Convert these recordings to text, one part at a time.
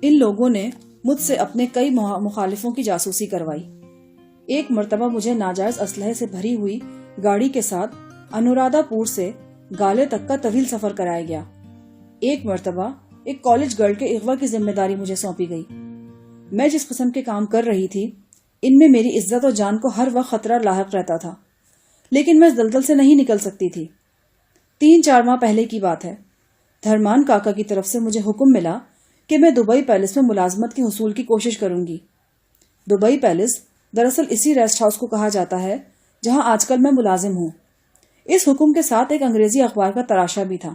ان لوگوں نے مجھ سے اپنے کئی مخالفوں کی جاسوسی کروائی۔ ایک مرتبہ مجھے ناجائز اسلحے سے بھری ہوئی گاڑی کے ساتھ انورادھا پور سے گالے تک کا طویل سفر کرایا گیا۔ ایک مرتبہ ایک کالج گرل کے اغوا کی ذمہ داری مجھے سونپی گئی۔ میں جس قسم کے کام کر رہی تھی ان میں میری عزت و جان کو ہر وقت خطرہ لاحق رہتا تھا، لیکن میں اس دلدل سے نہیں نکل سکتی تھی۔ 3-4 ماہ پہلے کی بات ہے، دھرمان کاکا کی طرف سے مجھے حکم ملا کہ میں دبئی پیلس میں ملازمت کے حصول کی کوشش کروں گی۔ دبئی پیلس دراصل اسی ریسٹ ہاؤس کو کہا جاتا ہے جہاں آج کل میں ملازم ہوں۔ اس حکم کے ساتھ ایک انگریزی اخبار کا تراشا بھی تھا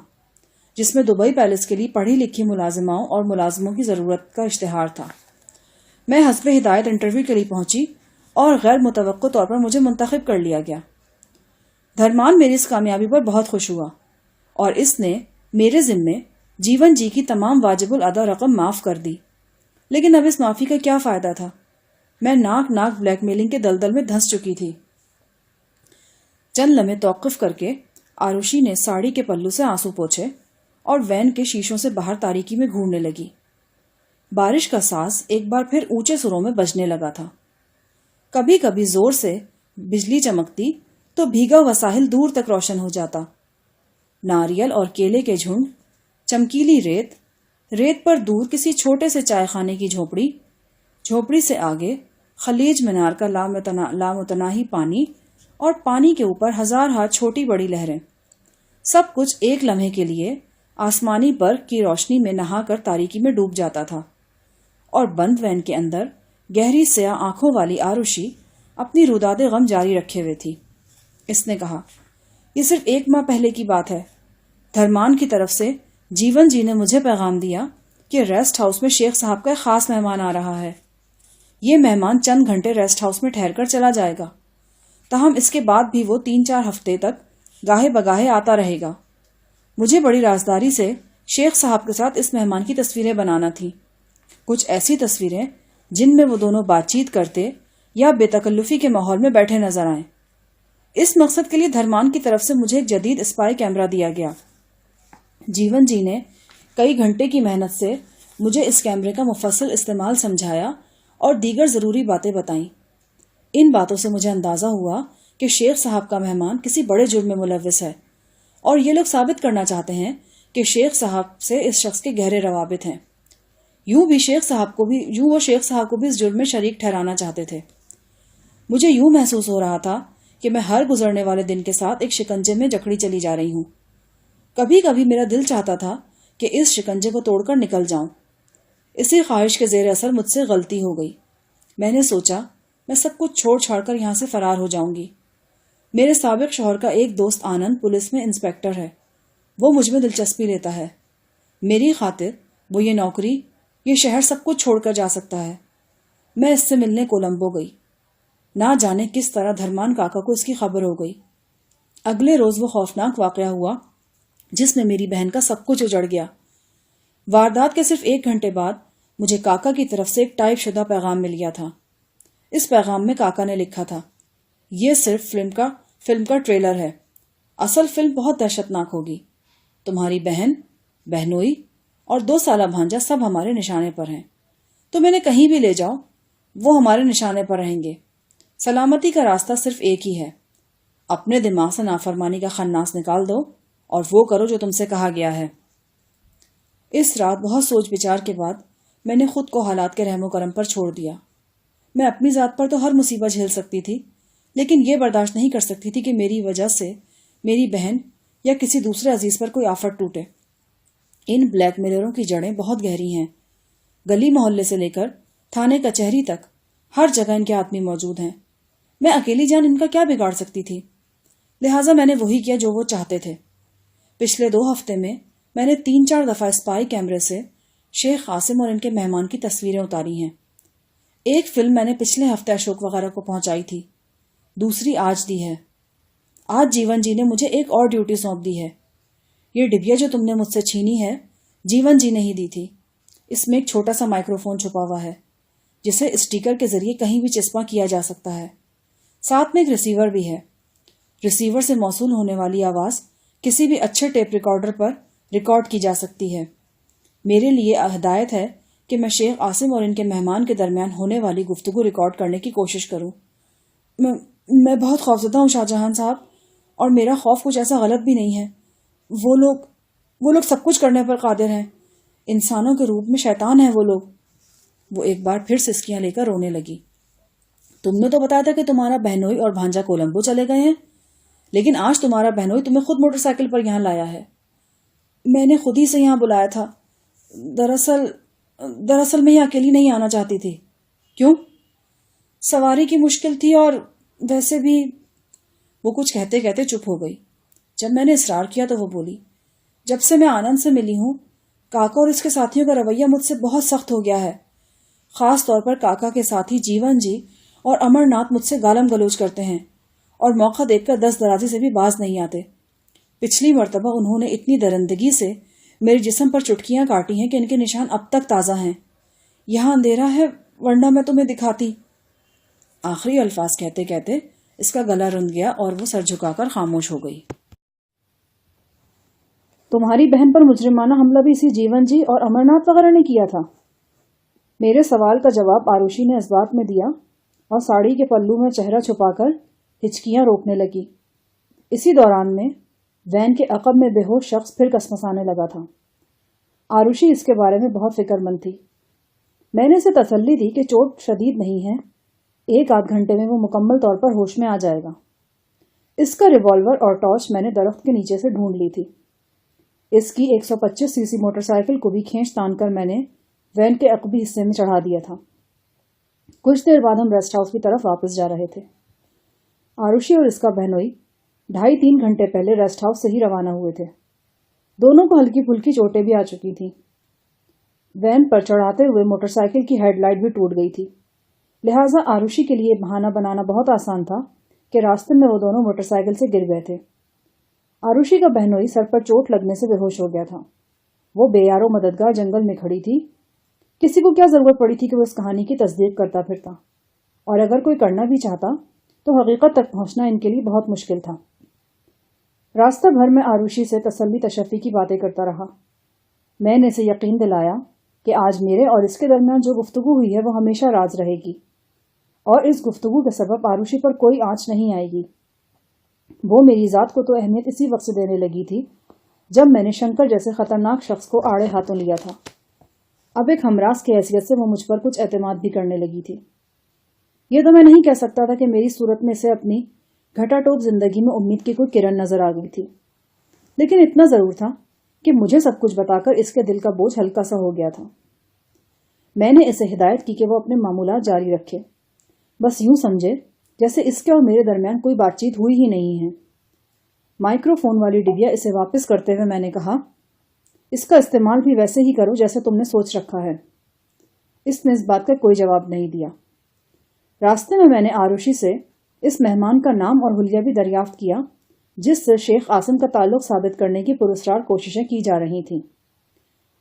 جس میں دبئی پیلس کے لیے پڑھی لکھی ملازماؤں اور ملازموں کی ضرورت کا اشتہار تھا۔ میں حسب ہدایت انٹرویو کے لیے پہنچی اور غیر متوقع طور پر مجھے منتخب کر لیا گیا۔ دھرمان میری اس کامیابی پر بہت خوش ہوا اور اس نے میرے ذمے جیون جی کی تمام واجب الادا رقم معاف کر دی، لیکن اب اس معافی کا کیا فائدہ تھا؟ میں ناک بلیک میلنگ کے دلدل میں دھنس چکی تھی۔ چند لمحے توقف کر کے آروشی نے ساڑی کے پلو سے آنسو پوچھے اور وین کے شیشوں سے باہر تاریکی میں گھورنے لگی۔ بارش کا ساز ایک بار پھر اونچے سروں میں بجنے لگا تھا۔ کبھی کبھی زور سے بجلی چمکتی تو بھیگا ہوا ساحل دور تک روشن ہو جاتا۔ ناریل اور کیلے کے جھنڈ، چمکیلی ریت پر دور کسی چھوٹے سے چائے خانے کی جھوپڑی سے آگے خلیج مینار کا لامتناہی پانی اور پانی کے اوپر ہزار ہاتھ چھوٹی بڑی لہریں، سب کچھ ایک لمحے کے لیے آسمانی برق کی روشنی میں نہا کر تاریکی میں ڈوب جاتا تھا، اور بند وین کے اندر گہری سیاہ آنکھوں والی آروشی اپنی روداد غم جاری رکھے ہوئے تھی۔ اس نے کہا، یہ صرف 1 ماہ پہلے کی بات ہے۔ دھرمان کی طرف سے جیون جی نے مجھے پیغام دیا کہ ریسٹ ہاؤس میں شیخ صاحب کا ایک خاص مہمان آ رہا ہے۔ یہ مہمان چند گھنٹے ریسٹ ہاؤس میں ٹھہر کر چلا جائے گا، تاہم اس کے بعد بھی وہ 3-4 ہفتے تک گاہے بگاہے آتا رہے گا۔ مجھے بڑی رازداری سے شیخ صاحب کے ساتھ اس مہمان کی تصویریں بنانا تھیں، کچھ ایسی تصویریں جن میں وہ دونوں بات چیت کرتے یا بے تکلفی کے ماحول میں بیٹھے نظر آئیں۔ اس مقصد کے لیے دھرمان کی طرف سے مجھے ایک جدید اسپائی کیمرہ دیا گیا۔ جیون جی نے کئی گھنٹے کی محنت سے مجھے اس کیمرے کا مفصل استعمال سمجھایا اور دیگر ضروری باتیں بتائیں۔ ان باتوں سے مجھے اندازہ ہوا کہ شیخ صاحب کا مہمان کسی بڑے جرم میں ملوث ہے، اور یہ لوگ ثابت کرنا چاہتے ہیں کہ شیخ صاحب سے اس شخص کے گہرے روابط ہیں۔ یوں وہ شیخ صاحب کو بھی اس جرم میں شریک ٹھہرانا چاہتے تھے۔ مجھے یوں محسوس ہو رہا تھا کہ میں ہر گزرنے والے دن کے ساتھ ایک شکنجے میں جکڑی چلی جا رہی ہوں۔ کبھی کبھی میرا دل چاہتا تھا کہ اس شکنجے کو توڑ کر نکل جاؤں۔ اسی خواہش کے زیر اثر مجھ سے غلطی ہو گئی۔ میں نے سوچا میں سب کچھ چھوڑ چھاڑ کر یہاں سے فرار ہو جاؤں گی۔ میرے سابق شوہر کا ایک دوست آنند پولیس میں انسپیکٹر ہے، وہ مجھ میں دلچسپی لیتا ہے۔ میری خاطر وہ یہ نوکری، یہ شہر سب کچھ چھوڑ کر جا سکتا ہے۔ میں اس سے ملنے کولمبو گئی۔ نہ جانے کس طرح دھرمان کاکا کو اس کی خبر ہو گئی۔ اگلے روز وہ خوفناک واقعہ ہوا جس میں میری بہن کا سب کچھ اجڑ گیا۔ واردات کے صرف 1 گھنٹے بعد مجھے کاکا کی طرف سے ایک ٹائپ شدہ پیغام مل گیا تھا۔ اس پیغام میں کاکا نے لکھا تھا، یہ صرف فلم کا ٹریلر ہے، اصل فلم بہت دہشتناک ہوگی۔ تمہاری بہن، بہنوئی اور 2 سالہ بھانجا سب ہمارے نشانے پر ہیں، تو میں نے کہیں بھی لے جاؤ وہ ہمارے نشانے پر رہیں گے۔ سلامتی کا راستہ صرف ایک ہی ہے، اپنے دماغ سے نافرمانی کا خناس نکال دو اور وہ کرو جو تم سے کہا گیا ہے۔ اس رات بہت سوچ بچار کے بعد میں نے خود کو حالات کے رحم و کرم پر چھوڑ دیا۔ میں اپنی ذات پر تو ہر مصیبت جھیل سکتی تھی، لیکن یہ برداشت نہیں کر سکتی تھی کہ میری وجہ سے میری بہن یا کسی دوسرے عزیز پر کوئی آفت ٹوٹے۔ ان بلیک میلروں کی جڑیں بہت گہری ہیں۔ گلی محلے سے لے کر تھانے کچہری تک ہر جگہ ان کے آدمی موجود ہیں۔ میں اکیلی جان ان کا کیا بگاڑ سکتی تھی؟ لہٰذا میں نے وہی کیا جو وہ چاہتے تھے۔ پچھلے 2 ہفتے میں نے 3-4 دفعہ اسپائی کیمرے سے شیخ قاسم اور ان کے مہمان کی تصویریں اتاری ہیں۔ ایک فلم میں نے پچھلے ہفتے اشوک وغیرہ کو پہنچائی تھی، دوسری آج دی ہے۔ آج جیون جی نے مجھے ایک اور ڈیوٹی سونپ دی ہے۔ یہ ڈبیا جو تم نے مجھ سے چھینی ہے جیون جی نے ہی دی تھی۔ اس میں ایک چھوٹا سا مائکروفون چھپا ہوا ہے جسے اسٹیکر کے ذریعے کہیں بھی چسپاں کیا جا سکتا ہے۔ ساتھ میں ایک ریسیور بھی ہے۔ ریسیور سے موصول ہونے والی آواز کسی بھی اچھے ٹیپ ریکارڈر پر ریکارڈ کی جا سکتی ہے۔ میرے لیے ہدایت ہے کہ میں شیخ عاصم اور ان کے مہمان کے درمیان ہونے والی گفتگو ریکارڈ کرنے کی کوشش کروں۔ میں بہت خوفزدہ ہوں شاہ جہاں صاحب، اور میرا خوف کچھ ایسا غلط بھی نہیں ہے۔ وہ لوگ سب کچھ کرنے پر قادر ہیں، انسانوں کے روپ میں شیطان ہیں وہ لوگ۔ وہ ایک بار پھر سسکیاں لے کر رونے لگی۔ تم نے تو بتایا تھا کہ تمہارا بہنوئی اور بھانجا کولمبو چلے گئے ہیں، لیکن آج تمہارا بہنوئی تمہیں خود موٹر سائیکل پر یہاں لایا ہے۔ میں نے خود ہی سے یہاں بلایا تھا۔ دراصل میں یہ اکیلی نہیں آنا چاہتی تھی۔ کیوں؟ سواری کی مشکل تھی، اور ویسے بھی… وہ کچھ کہتے کہتے چپ ہو گئی۔ جب میں نے اصرار کیا تو وہ بولی، جب سے میں آنند سے ملی ہوں، کاکا اور اس کے ساتھیوں کا رویہ مجھ سے بہت سخت ہو گیا ہے۔ خاص طور پر کاکا کے ساتھی جیون جی اور امر ناتھ مجھ سے گالم گلوچ کرتے ہیں، اور موقع دیکھ کر دست درازی سے بھی باز نہیں آتے۔ پچھلی مرتبہ انہوں نے اتنی درندگی سے میرے جسم پر چٹکیاں کاٹی ہیں کہ ان کے نشان اب تک تازہ ہیں۔ یہاں اندھیرا ہے، ورنہ میں تمہیں دکھاتی۔ آخری الفاظ کہتے کہتے اس کا گلا رند گیا اور وہ سر جھکا کر خاموش ہو گئی۔ تمہاری بہن پر مجرمانہ حملہ بھی اسی جیون جی اور امر ناتھ وغیرہ نے کیا تھا؟ میرے سوال کا جواب آروشی نے اس بات میں دیا اور ساڑی کے پلو میں چہرہ چھپا کر ہچکیاں روکنے لگی۔ اسی دوران میں وین کے عقب میں بے ہوش شخص پھر کسمسانے لگا تھا۔ آروشی اس کے بارے میں بہت فکر مند تھی۔ میں نے اسے تسلی دی کہ چوٹ شدید نہیں ہے، 1-8 گھنٹے میں وہ مکمل طور پر ہوش میں آ جائے گا۔ اس کا ریوالور اور ٹارچ میں نے درخت کے نیچے سے ڈھونڈ لی تھی۔ اس کی 125 cc موٹر سائیکل کو بھی کھینچ تان کر میں نے وین کے عقبی حصے میں چڑھا دیا تھا۔ کچھ دیر بعد ہم ریسٹ ہاؤس کی طرف واپس جا رہے تھے۔ آروشی اور اس کا بہنوئی 2.5-3 گھنٹے پہلے ریسٹ ہاؤس سے ہی روانہ ہوئے تھے۔ دونوں کو ہلکی پھلکی چوٹیں بھی آ چکی تھیں۔ وین پر چڑھاتے ہوئے موٹر سائیکل کی ہیڈ لائٹ بھی ٹوٹ گئی تھی، لہٰذا آروشی کے لیے بہانہ بنانا بہت آسان تھا کہ راستے میں وہ دونوں موٹر سائیکل سے گر گئے تھے۔ آروشی کا بہنوئی سر پر چوٹ لگنے سے بے ہوش ہو گیا تھا۔ وہ بے یار و مددگار جنگل میں کھڑی تھی۔ کسی کو کیا ضرورت پڑی تھی کہ وہ اس کہانی کی تصدیق کرتا پھرتا، اور اگر کوئی کرنا بھی چاہتا تو حقیقت تک پہنچنا ان کے لیے بہت مشکل تھا۔ راستہ بھر میں آروشی سے تسلی تشفی کی باتیں کرتا رہا۔ میں نے اسے یقین دلایا کہ آج میرے اور اس کے درمیان جو گفتگو ہوئی ہے وہ ہمیشہ راز رہے گی، اور اس گفتگو کے سبب آروشی پر کوئی آنچ نہیں آئے گی۔ وہ میری ذات کو تو اہمیت اسی وقت سے دینے لگی تھی جب میں نے شنکر جیسے خطرناک شخص کو آڑے ہاتھوں لیا تھا۔ اب ایک ہمراز کی حیثیت سے وہ مجھ پر کچھ اعتماد بھی کرنے لگی تھی۔ یہ تو میں نہیں کہہ سکتا تھا کہ میری صورت میں سے اپنی گھٹا ٹوپ زندگی میں امید کی کوئی کرن نظر آ گئی تھی، لیکن اتنا ضرور تھا کہ مجھے سب کچھ بتا کر اس کے دل کا بوجھ ہلکا سا ہو گیا تھا۔ میں نے اسے ہدایت کی کہ وہ اپنے معمولات جاری رکھے، بس یوں سمجھے جیسے اس کے اور میرے درمیان کوئی بات چیت ہوئی ہی نہیں ہے۔ مائکرو فون والی ڈبیا اسے واپس کرتے ہوئے میں نے کہا، اس کا استعمال بھی ویسے ہی کرو جیسے تم نے سوچ رکھا ہے۔ اس نے اس بات کا کوئی جواب نہیں دیا۔ راستے میں نے آروشی سے اس مہمان کا نام اور حلیہ بھی دریافت کیا جس سے شیخ عاصم کا تعلق ثابت کرنے کی پراسرار کوششیں کی جا رہی تھیں۔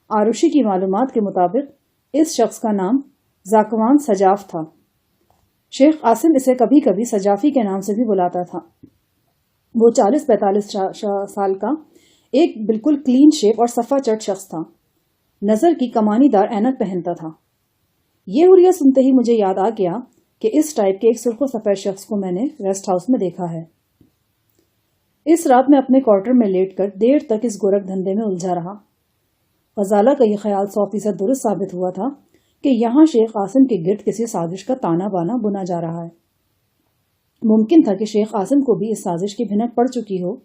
آروشی کی معلومات کے مطابق اس شخص کا نام زاکوان سجاف تھا۔ شیخ عاصم اسے کبھی کبھی سجافی کے نام سے بھی بلاتا تھا۔ وہ 40-45 سال کا ایک بالکل کلین شیپ اور صفا چٹ شخص تھا۔ نظر کی کمانی دار اینک پہنتا تھا۔ یہ حلیہ سنتے ہی مجھے یاد آ گیا کہ اس ٹائپ کے ایک سرخ و سفید شخص کو میں نے ریسٹ ہاؤس میں دیکھا ہے۔ اس رات میں اپنے کوارٹر میں لیٹ کر دیر تک اس گورکھ دھندے میں الجھا رہا۔ غزالہ کا یہ خیال 100% درست ثابت ہوا تھا کہ یہاں شیخ عاصم کے گرد کسی سازش کا تانا بانا بنا جا رہا ہے۔ ممکن تھا کہ شیخ عاصم کو بھی اس سازش کی بھنک پڑ چکی ہو،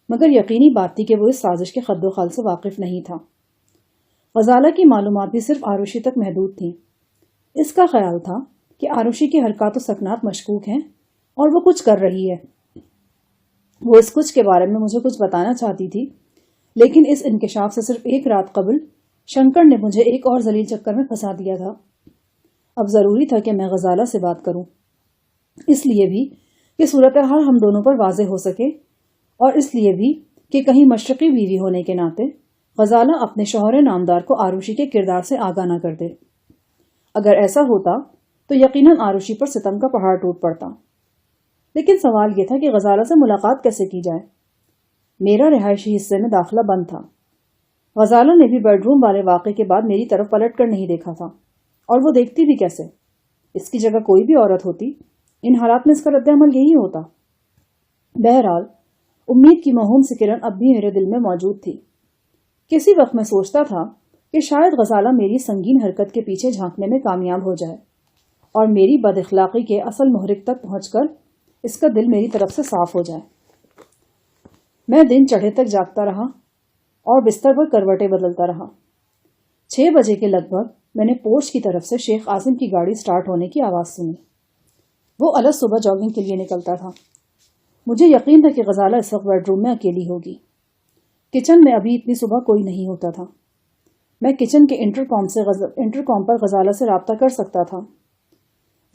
مگر یقینی بات تھی کہ وہ اس سازش کے خد و خال سے واقف نہیں تھا۔ غزالہ کی معلومات بھی صرف آروشی تک محدود تھیں۔ اس کا خیال تھا کہ آروشی کے حرکات و سکنات مشکوک ہیں اور وہ کچھ کر رہی ہے۔ وہ اس کچھ کے بارے میں مجھے کچھ بتانا چاہتی تھی، لیکن اس انکشاف سے صرف ایک رات قبل شنکر نے مجھے ایک اور ذلیل چکر میں پھنسا دیا تھا۔ اب ضروری تھا کہ میں غزالہ سے بات کروں، اس لیے بھی کہ صورتحال ہم دونوں پر واضح ہو سکے، اور اس لیے بھی کہ کہیں مشرقی بیوی ہونے کے ناطے غزالہ اپنے شوہر نامدار کو آروشی کے کردار سے آگاہ نہ کر دے۔ اگر ایسا ہوتا تو یقیناً آروشی پر ستم کا پہاڑ ٹوٹ پڑتا۔ لیکن سوال یہ تھا کہ غزالہ سے ملاقات کیسے کی جائے۔ میرا رہائشی حصے میں داخلہ بند تھا۔ غزالہ نے بھی بیڈ روم والے واقعے کے بعد میری طرف پلٹ کر نہیں دیکھا تھا، اور وہ دیکھتی بھی کیسے؟ اس کی جگہ کوئی بھی عورت ہوتی، ان حالات میں اس کا رد عمل یہی ہوتا۔ بہرحال امید کی موہوم سی کرن اب بھی میرے دل میں موجود تھی۔ کسی وقت میں سوچتا تھا کہ شاید غزالہ میری سنگین حرکت کے پیچھے جھانکنے میں کامیاب ہو جائے اور میری بد اخلاقی کے اصل محرک تک پہنچ کر اس کا دل میری طرف سے صاف ہو جائے۔ میں دن چڑھے تک جاگتا رہا اور بستر پر کروٹیں بدلتا رہا۔ 6 بجے کے لگ بھگ میں نے پورچ کی طرف سے شیخ عاصم کی گاڑی سٹارٹ ہونے کی آواز سنی۔ وہ الگ صبح جاگنگ کے لیے نکلتا تھا۔ مجھے یقین تھا کہ غزالہ اس وقت بیڈ روم میں اکیلی ہوگی۔ کچن میں ابھی اتنی صبح کوئی نہیں ہوتا تھا۔ میں کچن کے انٹرکام پر غزالہ سے رابطہ کر سکتا تھا۔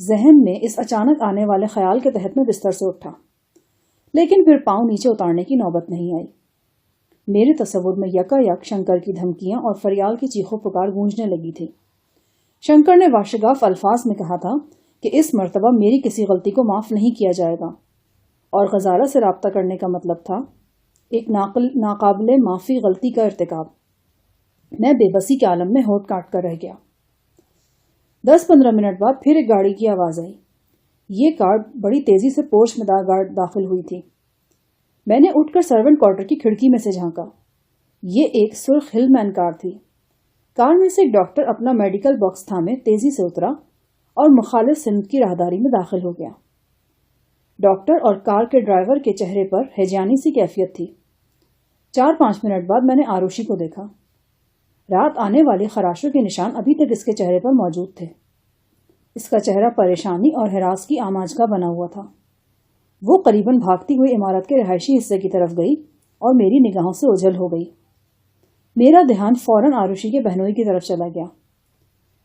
ذہن میں اس اچانک آنے والے خیال کے تحت میں بستر سے اٹھا، لیکن پھر پاؤں نیچے اتارنے کی نوبت نہیں آئی۔ میرے تصور میں یکا یک شنکر کی دھمکیاں اور فریال کی چیخو پکار گونجنے لگی تھی۔ شنکر نے واشگاف الفاظ میں کہا تھا کہ اس مرتبہ میری کسی غلطی کو معاف نہیں کیا جائے گا، اور غزالہ سے رابطہ کرنے کا مطلب تھا ایک ناقابل معافی غلطی کا ارتکاب۔ میں بے بسی کے عالم میں ہونٹ کاٹ کر رہ گیا۔ 10-15 منٹ بعد پھر ایک گاڑی کی آواز آئی۔ یہ کار بڑی تیزی سے پورچ میں داخل ہوئی تھی۔ میں نے اٹھ کر سرونٹ کوارٹر کی کھڑکی میں سے جھانکا۔ یہ ایک سرخ ہل مین کار تھی۔ کار میں سے ایک ڈاکٹر اپنا میڈیکل باکس تھامے تیزی سے اترا اور مخالف سمت کی راہداری میں داخل ہو گیا۔ ڈاکٹر اور کار کے ڈرائیور کے چہرے پر ہیجانی سی کیفیت تھی۔ 4-5 منٹ بعد میں نے آروشی کو دیکھا۔ رات آنے والی خراشوں کے نشان ابھی تک اس کے چہرے پر موجود تھے۔ اس کا چہرہ پریشانی اور ہراس کی آماج کا بنا ہوا تھا۔ وہ قریباً بھاگتی ہوئی عمارت کے رہائشی حصے کی طرف گئی اور میری نگاہوں سے اوجھل ہو گئی۔ میرا دھیان فوراً آروشی کے بہنوئی کی طرف چلا گیا۔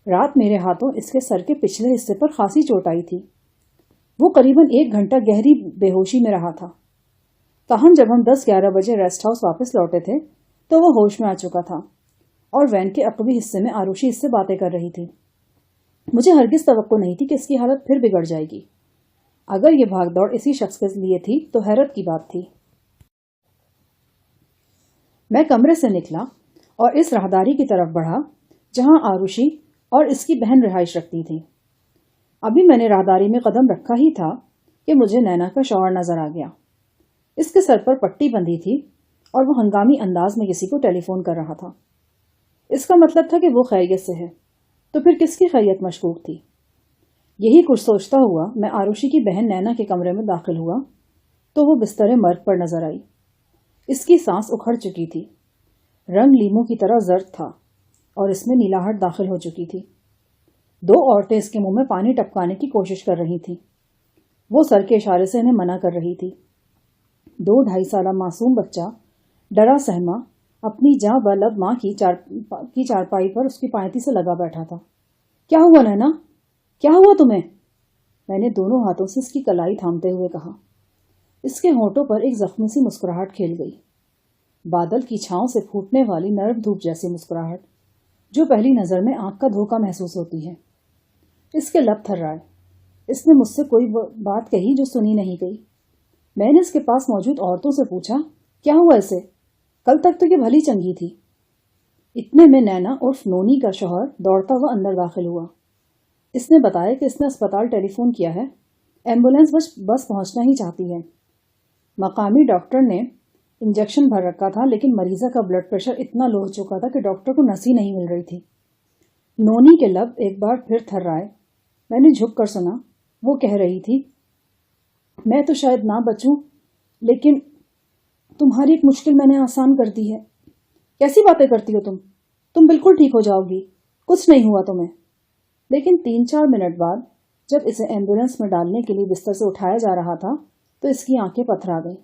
رات میرے ہاتھوں اس کے سر کے پچھلے حصے پر خاصی چوٹ آئی تھی۔ وہ قریباً 1 گھنٹہ گہری بے ہوشی میں رہا تھا۔ تاہم جب ہم 10-11 بجے ریسٹ ہاؤس واپس لوٹے تھے تو وہ ہوش میں آ چکا تھا اور وین کے عقبی حصے میں آروشی اس سے باتیں کر رہی تھی۔ مجھے ہرگز توقع نہیں تھی کہ اس کی حالت پھر بگڑ جائے گی۔ اگر یہ بھاگ دوڑ اسی شخص کے لیے تھی تو حیرت کی بات تھی۔ میں کمرے سے نکلا اور اس راہداری کی طرف بڑھا جہاں آروشی اور اس کی بہن رہائش رکھتی تھی۔ ابھی میں نے راہداری میں قدم رکھا ہی تھا کہ مجھے نینا کا شوہر نظر آ گیا۔ اس کے سر پر پٹی بندھی تھی اور وہ ہنگامی انداز میں کسی کو ٹیلی فون کر رہا تھا۔ اس کا مطلب تھا کہ وہ خیریت سے ہے، تو پھر کس کی خیریت مشکوک تھی؟ یہی کچھ سوچتا ہوا میں آروشی کی بہن نینا کے کمرے میں داخل ہوا تو وہ بستر مرگ پر نظر آئی۔ اس کی سانس اکھڑ چکی تھی، رنگ لیموں کی طرح زرد تھا اور اس میں نیلاہٹ داخل ہو چکی تھی۔ 2 عورتیں اس کے منہ میں پانی ٹپکانے کی کوشش کر رہی تھیں۔ وہ سر کے اشارے سے انہیں منع کر رہی تھی۔ 2-2.5 سالہ معصوم بچہ ڈرا سہما اپنی جاں بلد ماں کی چارپائی پر اس کی پایتی سے لگا بیٹھا تھا۔ کیا ہوا نینا؟ کیا ہوا تمہیں؟ میں نے دونوں ہاتھوں سے اس کی کلائی تھامتے ہوئے کہا۔ اس کے ہونٹوں پر ایک زخمی سی مسکراہٹ کھیل گئی، بادل کی چھاؤں سے پھوٹنے والی نرم دھوپ جیسی مسکراہٹ جو پہلی نظر میں آنکھ کا دھوکہ محسوس ہوتی ہے۔ اس کے لب تھرائے۔ اس نے مجھ سے کوئی بات کہی جو سنی نہیں گئی۔ میں نے اس کے پاس موجود عورتوں سے پوچھا، کیا ہوا اسے؟ کل تک تو یہ بھلی چنگی تھی۔ اتنے میں نینا عرف نونی کا شوہر دوڑتا ہوا اندر داخل ہوا۔ اس نے بتایا کہ اس نے اسپتال ٹیلی فون کیا ہے، ایمبولینس بس پہنچنا ہی چاہتی ہے۔ مقامی ڈاکٹر نے انجیکشن بھر رکھا تھا، لیکن مریضہ کا بلڈ پریشر اتنا لو ہو چکا تھا کہ ڈاکٹر کو نس ہی نہیں مل رہی تھی۔ نونی کے لب ایک بار پھر تھرائے۔ میں نے جھک کر سنا۔ وہ کہہ رہی تھی، میں تو شاید نہ بچوں، لیکن تمہاری ایک مشکل میں نے آسان کر دی ہے۔ کیسی باتیں کرتی ہو تم بالکل ٹھیک ہو جاؤ گی، کچھ نہیں ہوا تمہیں۔ لیکن 3-4 منٹ بعد جب اسے ایمبولینس میں ڈالنے کے لیے بستر سے اٹھایا جا رہا تھا تو اس کی آنکھیں پتھرا گئیں۔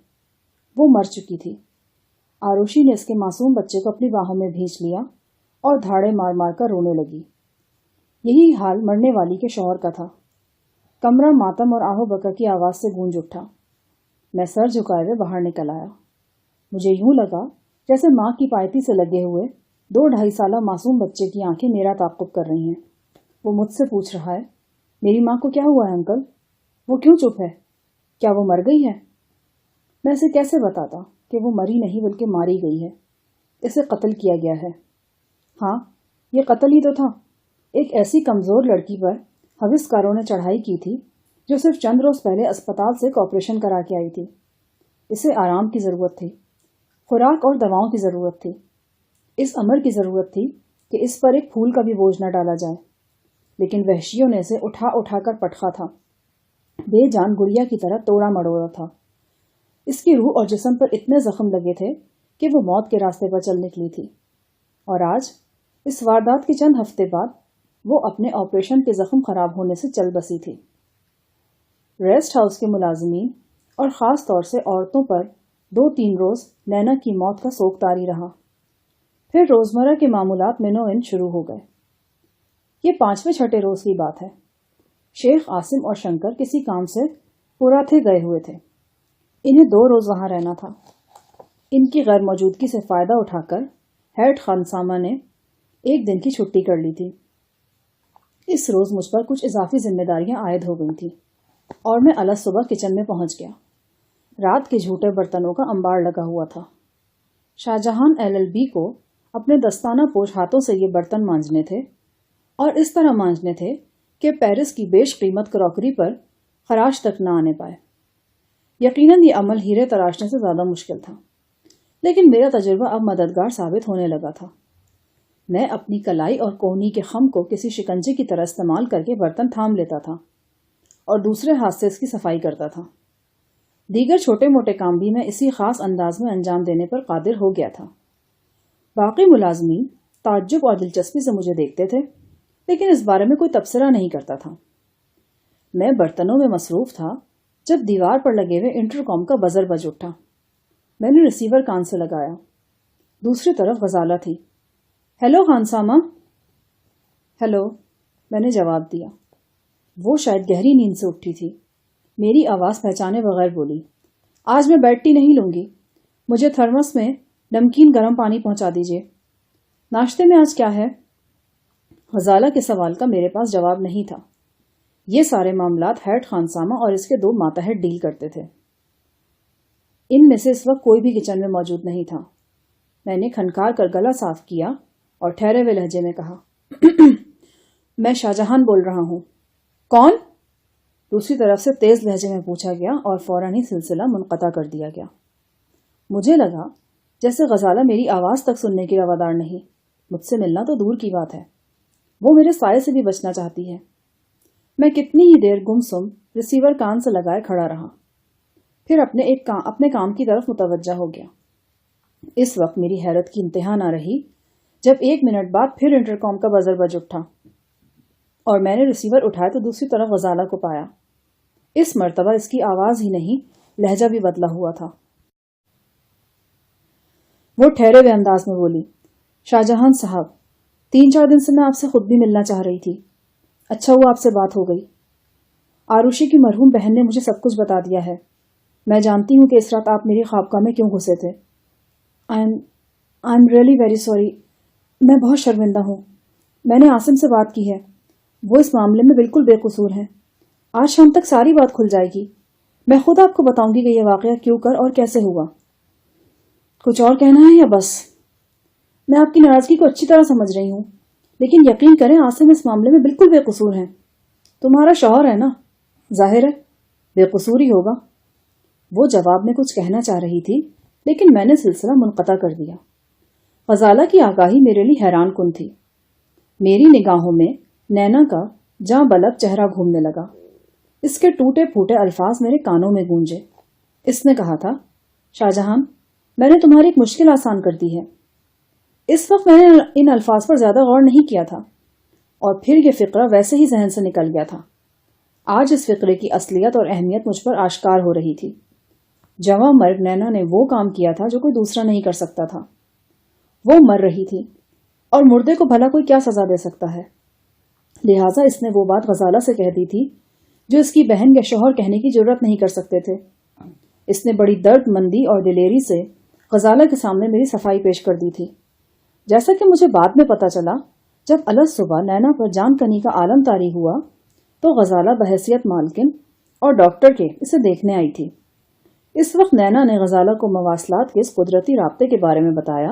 وہ مر چکی تھی۔ آروشی نے اس کے معصوم بچے کو اپنی باہوں میں بھینچ لیا اور دھاڑے مار مار کر رونے لگی۔ یہی حال مرنے والی کے شوہر کا تھا۔ کمرہ ماتم اور آہو بکا کی آواز سے گونج اٹھا۔ میں سر جھکائے ہوئے باہر نکل آیا۔ مجھے یوں لگا جیسے ماں کی پایتی سے لگے ہوئے 2-2.5 سالہ معصوم بچے کی آنکھیں میرا تعاقب کر رہی ہیں۔ وہ مجھ سے پوچھ رہا ہے، میری ماں کو کیا ہوا ہے انکل؟ وہ کیوں چپ ہے؟ کیا وہ مر گئی ہے؟ میں اسے کیسے بتاتا کہ وہ مری نہیں بلکہ ماری گئی ہے؟ اسے قتل کیا گیا ہے۔ ہاں، یہ قتل ہی تو تھا۔ ایک ایسی کمزور لڑکی پر حوث نے چڑھائی کی تھی جو صرف چند روز پہلے اسپتال سے آپریشن کرا کے آئی تھی۔ اسے آرام کی ضرورت تھی، خوراک اور دواؤں کی ضرورت تھی۔ اس امر کی ضرورت تھی کہ اس پر ایک پھول کا بھی بوجھ نہ ڈالا جائے، لیکن وحشیوں نے اسے اٹھا اٹھا کر پٹخا تھا، بے جان گڑیا کی طرح توڑا مڑوڑا تھا۔ اس کی روح اور جسم پر اتنے زخم لگے تھے کہ وہ موت کے راستے پر چل نکلی تھی، اور آج اس واردات کے چند ہفتے بعد وہ اپنے آپریشن کے زخم خراب ہونے سے چل بسی تھی۔ ریسٹ ہاؤس کے ملازمین اور خاص طور سے عورتوں پر 2-3 روز نینا کی موت کا سوگ طاری رہا۔ پھر روزمرہ کے معمولات منوئن شروع ہو گئے۔ یہ 5ویں-6 روز کی بات ہے۔ شیخ عاصم اور شنکر کسی کام سے پوراتھے گئے ہوئے تھے۔ انہیں 2 روز وہاں رہنا تھا۔ ان کی غیر موجودگی سے فائدہ اٹھا کر ہیڈ خانسامہ نے ایک دن کی چھٹی کر لی تھی۔ اس روز مجھ پر کچھ اضافی ذمہ داریاں عائد ہو گئی تھیں اور میں الگ صبح کچن میں پہنچ گیا۔ رات کے جھوٹے برتنوں کا انبار لگا ہوا تھا۔ شاہجہان LLB کو اپنے دستانہ پوش ہاتھوں سے یہ برتن مانجنے تھے، اور اس طرح مانجنے تھے کہ پیرس کی بیش قیمت کراکری پر خراش تک نہ آنے پائے۔ یقیناً یہ عمل ہیرے تراشنے سے زیادہ مشکل تھا، لیکن میرا تجربہ اب مددگار ثابت ہونے لگا تھا۔ میں اپنی کلائی اور کوہنی کے خم کو کسی شکنجے کی طرح استعمال کر کے برتن تھام لیتا تھا اور دوسرے ہاتھ سے اس کی صفائی کرتا تھا۔ دیگر چھوٹے موٹے کام بھی میں اسی خاص انداز میں انجام دینے پر قادر ہو گیا تھا۔ باقی ملازمین تعجب اور دلچسپی سے مجھے دیکھتے تھے، لیکن اس بارے میں کوئی تبصرہ نہیں کرتا تھا۔ میں برتنوں میں مصروف تھا جب دیوار پر لگے ہوئے انٹرکام کا بزر بج اٹھا۔ میں نے ریسیور کان سے لگایا۔ دوسری طرف غزالہ تھی۔ ہیلو خانسامہ۔ ہیلو، میں نے جواب دیا۔ وہ شاید گہری نیند سے اٹھی تھی۔ میری آواز پہچانے بغیر بولی، آج میں بیڈ ٹی نہیں لوں گی، مجھے تھرمس میں نمکین گرم پانی پہنچا دیجیے۔ ناشتے میں آج کیا ہے؟ غزالہ کے سوال کا میرے پاس جواب نہیں تھا۔ یہ سارے معاملات ہیڈ خانسامہ اور اس کے 2 ماتحت ڈیل کرتے تھے۔ ان میں سے اس وقت کوئی بھی کچن میں موجود نہیں تھا۔ میں نے کھنکار کر گلا صاف کیا اور ٹھہرے ہوئے لہجے میں کہا، میں شاہجہان بول رہا ہوں۔ کون؟ دوسری طرف سے تیز لہجے میں پوچھا گیا اور فوراً ہی سلسلہ منقطع کر دیا گیا۔ مجھے لگا جیسے غزالہ میری آواز تک سننے کی روادار نہیں، مجھ سے ملنا تو دور کی بات ہے، وہ میرے سائے سے بھی بچنا چاہتی ہے۔ میں کتنی ہی دیر گمسم ریسیور کان سے لگائے کھڑا رہا، پھر اپنے کام کی طرف متوجہ ہو گیا۔ اس وقت میری حیرت کی انتہا نہ رہی جب 1 منٹ بعد پھر انٹرکام کا بزر بج اٹھا اور میں نے ریسیور اٹھایا تو دوسری طرف غزالہ کو پایا۔ اس مرتبہ اس کی آواز ہی نہیں، لہجہ بھی بدلا ہوا تھا۔ وہ ٹھہرے ہوئے انداز میں بولی، شاہجہان صاحب، 3-4 دن سے میں آپ سے خود بھی ملنا چاہ رہی تھی۔ اچھا ہوا آپ سے بات ہو گئی۔ آروشی کی مرحوم بہن نے مجھے سب کچھ بتا دیا ہے۔ میں جانتی ہوں کہ اس رات آپ میری خوابگاہ میں کیوں گھسے تھے۔ I am really very sorry, میں بہت شرمندہ ہوں۔ میں نے عاصم سے بات کی ہے، وہ اس معاملے میں بالکل بے قصور ہیں۔ آج شام تک ساری بات کھل جائے گی۔ میں خود آپ کو بتاؤں گی کہ یہ واقعہ کیوں کر اور کیسے ہوا۔ کچھ اور کہنا ہے یا بس؟ میں آپ کی ناراضگی کو اچھی طرح سمجھ رہی ہوں، لیکن یقین کریں عاصم اس معاملے میں بالکل بے قصور ہیں۔ تمہارا شوہر ہے نا، ظاہر ہے بے قصور ہی ہوگا۔ وہ جواب میں کچھ کہنا چاہ رہی تھی، لیکن میں نے سلسلہ منقطع کر دیا۔ غزالہ کی آگاہی میرے لیے حیران کن تھی۔ میری نگاہوں میں نینا کا جاں بلب چہرہ گھومنے لگا۔ اس کے ٹوٹے پھوٹے الفاظ میرے کانوں میں گونجے۔ اس نے کہا تھا، شاہجہان، میں نے تمہاری ایک مشکل آسان کر دی ہے۔ اس وقت میں نے ان الفاظ پر زیادہ غور نہیں کیا تھا، اور پھر یہ فقرہ ویسے ہی ذہن سے نکل گیا تھا۔ آج اس فقرے کی اصلیت اور اہمیت مجھ پر آشکار ہو رہی تھی۔ جواں مرگ نینا نے وہ کام کیا تھا جو کوئی دوسرا نہیں کر سکتا تھا۔ وہ مر رہی تھی، اور مردے کو بھلا کوئی کیا سزا دے سکتا ہے؟ لہٰذا اس نے وہ بات غزالہ سے کہہ دی تھی جو اس کی بہن یا شوہر کہنے کی جرات نہیں کر سکتے تھے۔ اس نے بڑی درد مندی اور دلیری سے غزالہ کے سامنے میری صفائی پیش کر دی تھی۔ جیسا کہ مجھے بعد میں پتا چلا، جب الگ صبح نینا پر جان کنی کا عالم طاری ہوا تو غزالہ بحیثیت مالکن اور ڈاکٹر کے اسے دیکھنے آئی تھی۔ اس وقت نینا نے غزالہ کو مواصلات کے اس قدرتی رابطے کے بارے میں بتایا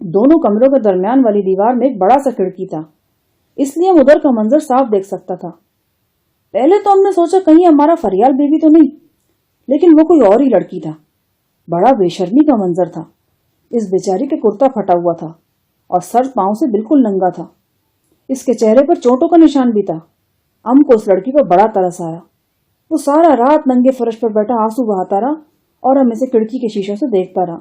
دونوں کمروں کے درمیان والی دیوار میں ایک بڑا سا کھڑکی تھا، اس لیے ہم ادھر کا منظر صاف دیکھ سکتا تھا۔ پہلے تو ہم نے سوچا کہیں ہمارا فریال بیوی تو نہیں، لیکن وہ کوئی اور ہی لڑکی تھا۔ بڑا بے شرمی کا منظر تھا۔ اس بیچاری کے کرتا پھٹا ہوا تھا اور سر پاؤں سے بالکل ننگا تھا۔ اس کے چہرے پر چوٹوں کا نشان بھی تھا۔ ہم کو اس لڑکی پر بڑا ترس آیا۔ وہ سارا رات ننگے فرش پر بیٹھا آنسو بہاتا رہا اور ہم اسے کھڑکی کے شیشے سے دیکھتا رہا۔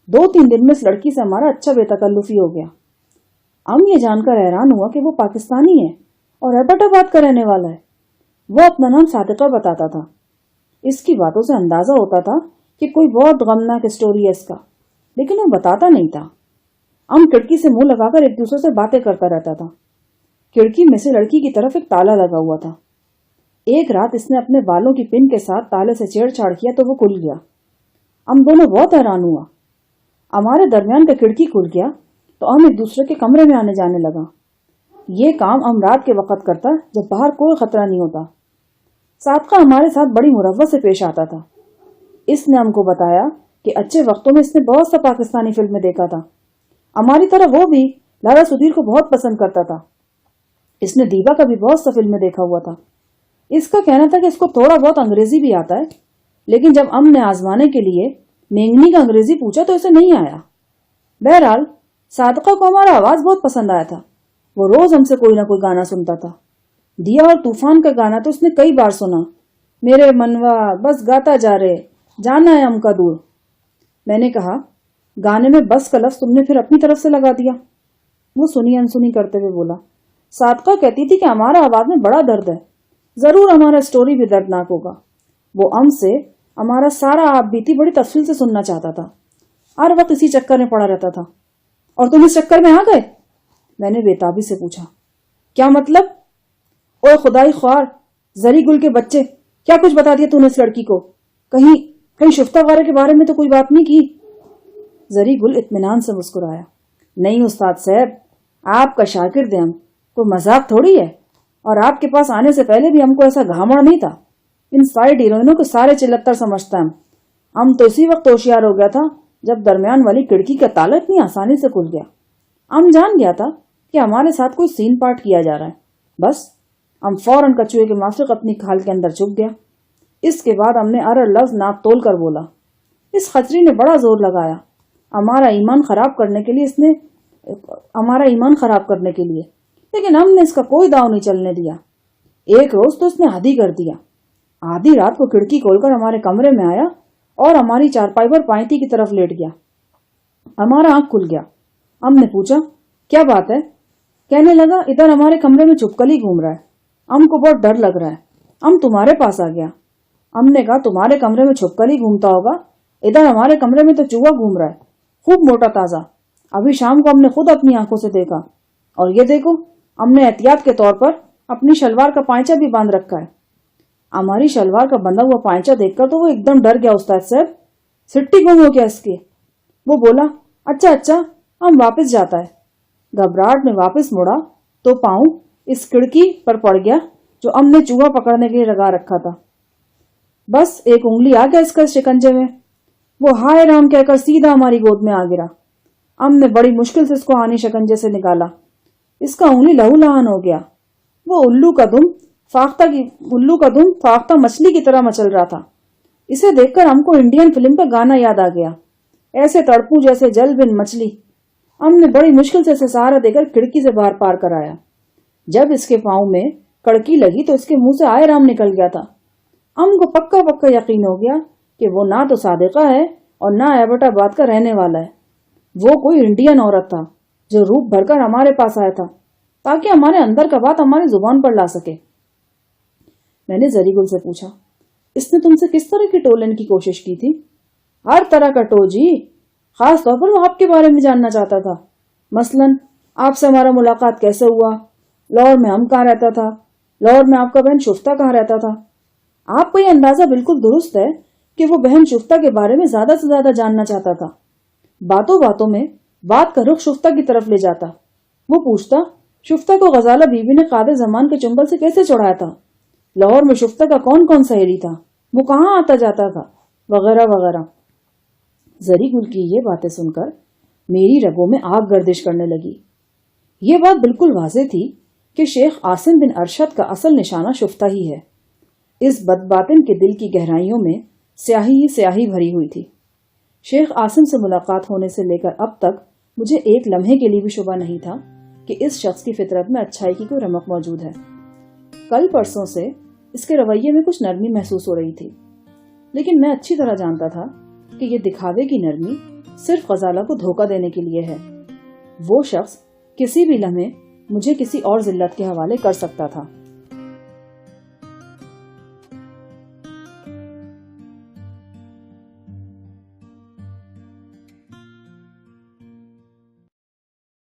2-3 دن میں اس لڑکی سے ہمارا اچھا بے تکلفی ہو گیا۔ ہم یہ جان کر حیران ہوا کہ وہ پاکستانی ہے اور ایبٹ آباد کا رہنے والا ہے۔ وہ اپنا نام صادقہ بتاتا تھا۔ اس کی باتوں سے اندازہ ہوتا تھا کہ کوئی بہت غمناک اسٹوری ہے اس کا، لیکن وہ بتاتا نہیں تھا۔ ہم کھڑکی سے منہ لگا کر ایک دوسرے سے باتیں کرتا رہتا تھا۔ کھڑکی میں سے لڑکی کی طرف ایک تالا لگا ہوا تھا۔ ایک رات اس نے اپنے بالوں کی پن کے ساتھ تالے سے چھیڑ چھاڑ کیا تو وہ کھل گیا۔ ہم دونوں بہت حیران ہوا۔ ہمارے درمیان کا کھڑکی کھل گیا تو ہم ایک دوسرے کے کمرے میں آنے جانے لگا۔ یہ کام ہم رات کے وقت کرتا جب باہر کوئی خطرہ نہیں ہوتا۔ صادقہ ہمارے ساتھ بڑی مروت سے پیش آتا تھا۔ اس نے ہم کو بتایا کہ اچھے وقتوں میں اس نے بہت سا پاکستانی فلمیں دیکھا تھا۔ ہماری طرح وہ بھی لارا سدیر کو بہت پسند کرتا تھا۔ اس نے دیبا کا بھی بہت سا فلمیں دیکھا ہوا تھا۔ اس کا کہنا تھا کہ اس کو تھوڑا بہت انگریزی بھی آتا ہے، لیکن جب ہم نے آزمانے کے لیے نینگنی کا انگریزی پوچھا تو اسے نہیں آیا۔ بہرحال صادقہ کو ہمارا آواز بہت پسند آیا تھا۔ وہ روز ہم سے کوئی نہ کوئی گانا سنتا تھا۔ دیا اور طوفان کا گانا تو اس نے کئی بار سنا۔ میرے منوا بس گاتا جا رہے، جانا ہے ہم کا دور۔ میں نے کہا، گانے میں بس کا لفظ تم نے پھر اپنی طرف سے لگا دیا۔ وہ سنی انسنی کرتے ہوئے بولا، صادقہ کہتی تھی کہ ہمارا آواز میں بڑا درد ہے، ضرور ہمارا سٹوری بھی دردناک ہوگا۔ وہ ہم سے ہمارا سارا آپ بیتی بڑی تفصیل سے سننا چاہتا تھا۔ ہر وقت اسی چکر میں پڑا رہتا تھا۔ اور تم اس چکر میں آ گئے؟ میں نے بےتابی سے پوچھا۔ کیا مطلب؟ اوے خدائی خوار، زری گل کے بچے، کیا کچھ بتا دیا تو نے اس لڑکی کو؟ کہیں شفتہ وغیرہ کے بارے میں تو کوئی بات نہیں کی؟ زری گل اطمینان سے مسکرایا۔ نہیں استاد صاحب، آپ کا شاگرد ہیں ہم، کوئی مذاق تھوڑی ہے۔ اور آپ کے پاس آنے سے پہلے بھی ہم کو ایسا گھامڑ نہیں تھا۔ ان سائڈ ہیروئنوں کو سارے چلتر سمجھتا ہم تو اسی وقت ہوشیار ہو گیا تھا جب درمیان والی کھڑکی کا تالا اتنی آسانی سے کھل گیا۔ ہم جان گیا تھا کہ ہمارے ساتھ کوئی سین پارٹ کیا جا رہا ہے۔ بس ہم فوراً کچوے کے مافک اپنی کھال کے اندر چھپ گیا۔ اس کے بعد ہم نے ارر لفظ ناپ تول کر بولا۔ اس خچری نے بڑا زور لگایا ہمارا ایمان خراب کرنے کے لیے، لیکن ہم نے اس کا کوئی داؤ نہیں چلنے دیا۔ ایک روز تو اس نے حد ہی کر دیا۔ آدھی رات کو کھڑکی کھول کر ہمارے کمرے میں آیا اور ہماری چارپائی پر پائنتی کی طرف لیٹ گیا۔ ہمارا آنکھ کھل گیا۔ ہم نے پوچھا، کیا بات ہے؟ کہنے لگا، ادھر ہمارے کمرے میں چھپکلی گھوم رہا ہے، ہم کو بہت ڈر لگ رہا ہے، ہم تمہارے پاس آ گیا۔ ہم نے کہا، تمہارے کمرے میں چھپکلی گھومتا ہوگا، ادھر ہمارے کمرے میں تو چوہا گھوم رہا ہے، خوب موٹا تازہ۔ ابھی شام کو ہم نے خود اپنی آنکھوں سے دیکھا، اور یہ دیکھو، ہم نے احتیاط کے طور پر اپنی شلوار کا پائچہ بھی باندھ رکھا ہے۔ ہماری شلوار کا بندھا ہوا پائچہ دیکھ کر تو وہ ایک دم ڈر گیا۔ استاد صاحب، سٹی گم ہو گیا اس کی۔ وہ بولا، اچھا ہم واپس جاتا ہے۔ گھبراہٹ میں واپس مڑا تو پاؤں اس کھڑکی پر پڑ گیا جو ہم نے چوہا پکڑنے کے لیے لگا رکھا تھا۔ بس ایک انگلی آ گیا اس کا شکنجے میں۔ وہ ہائے رام کہہ کر سیدھا ہماری گود میں آ گرا۔ ہم نے بڑی مشکل سے اس کو آنے شکنجے سے نکالا۔ اس کا انگلی لہو لہان ہو گیا۔ وہ الو کا دم فاختہ مچھلی کی طرح مچل رہا تھا۔ اسے دیکھ کر ہم کو انڈین فلم کا گانا یاد آ گیا، ایسے تڑپوں جیسے جل بن مچھلی۔ ہم نے بڑی مشکل سے اسے سہارا دے کر کھڑکی سے باہر پار کر آیا۔ جب اس کے پاؤں میں کڑکی لگی تو اس کے منہ سے آئے رام نکل گیا تھا۔ ہم کو پکا یقین ہو گیا کہ وہ نہ تو صادقہ ہے اور نہ ایبٹ آباد کا رہنے والا ہے۔ وہ کوئی انڈین عورت تھا جو روپ بھر کر ہمارے پاس آیا تھا تاکہ ہمارے اندر کا بات ہماری زبان پر لا سکے۔ میں نے زری گل سے پوچھا، اس نے تم سے کس طرح کی ٹو لینے کی کوشش کی تھی؟ ہر طرح کا ٹو جی، خاص طور پر وہ آپ کے بارے میں جاننا چاہتا تھا۔ مثلاً آپ سے ہمارا ملاقات کیسے ہوا، لاہور میں ہم کہاں رہتا تھا، لاہور میں آپ کا بہن شفتہ کہاں رہتا تھا۔ آپ کو یہ اندازہ بالکل درست ہے کہ وہ بہن شفتہ کے بارے میں زیادہ سے زیادہ جاننا چاہتا تھا۔ باتوں باتوں میں بات کا رخ شفتہ کی طرف لے جاتا۔ وہ پوچھتا، شفتہ کو غزالہ بیوی نے قادر زمان کے چنبل سے کیسے چڑھایا تھا، لاہور میں شفتہ کا کون سہیلی تھا، وہ کہاں آتا جاتا تھا، وغیرہ وغیرہ۔ زری گل کی یہ باتیں سن کر میری رگوں میں آگ گردش کرنے لگی۔ یہ بات بالکل واضح تھی کہ شیخ عاصم بن ارشد کا اصل نشانہ شفتہ ہی ہے۔ اس بدباطن کے دل کی گہرائیوں میں سیاہی ہی سیاہی بھری ہوئی تھی۔ شیخ عاصم سے ملاقات ہونے سے لے کر اب تک مجھے ایک لمحے کے لیے بھی شبہ نہیں تھا کہ اس شخص کی فطرت میں اچھائی کی کوئی رمق موجود ہے۔ کل پرسوں سے اس کے رویے میں کچھ نرمی محسوس ہو رہی تھی، لیکن میں اچھی طرح جانتا تھا کہ یہ دکھاوے کی نرمی صرف غزالہ کو دھوکہ دینے کے لیے ہے۔ وہ شخص کسی بھی لمحے مجھے کسی اور ذلت کے حوالے کر سکتا تھا۔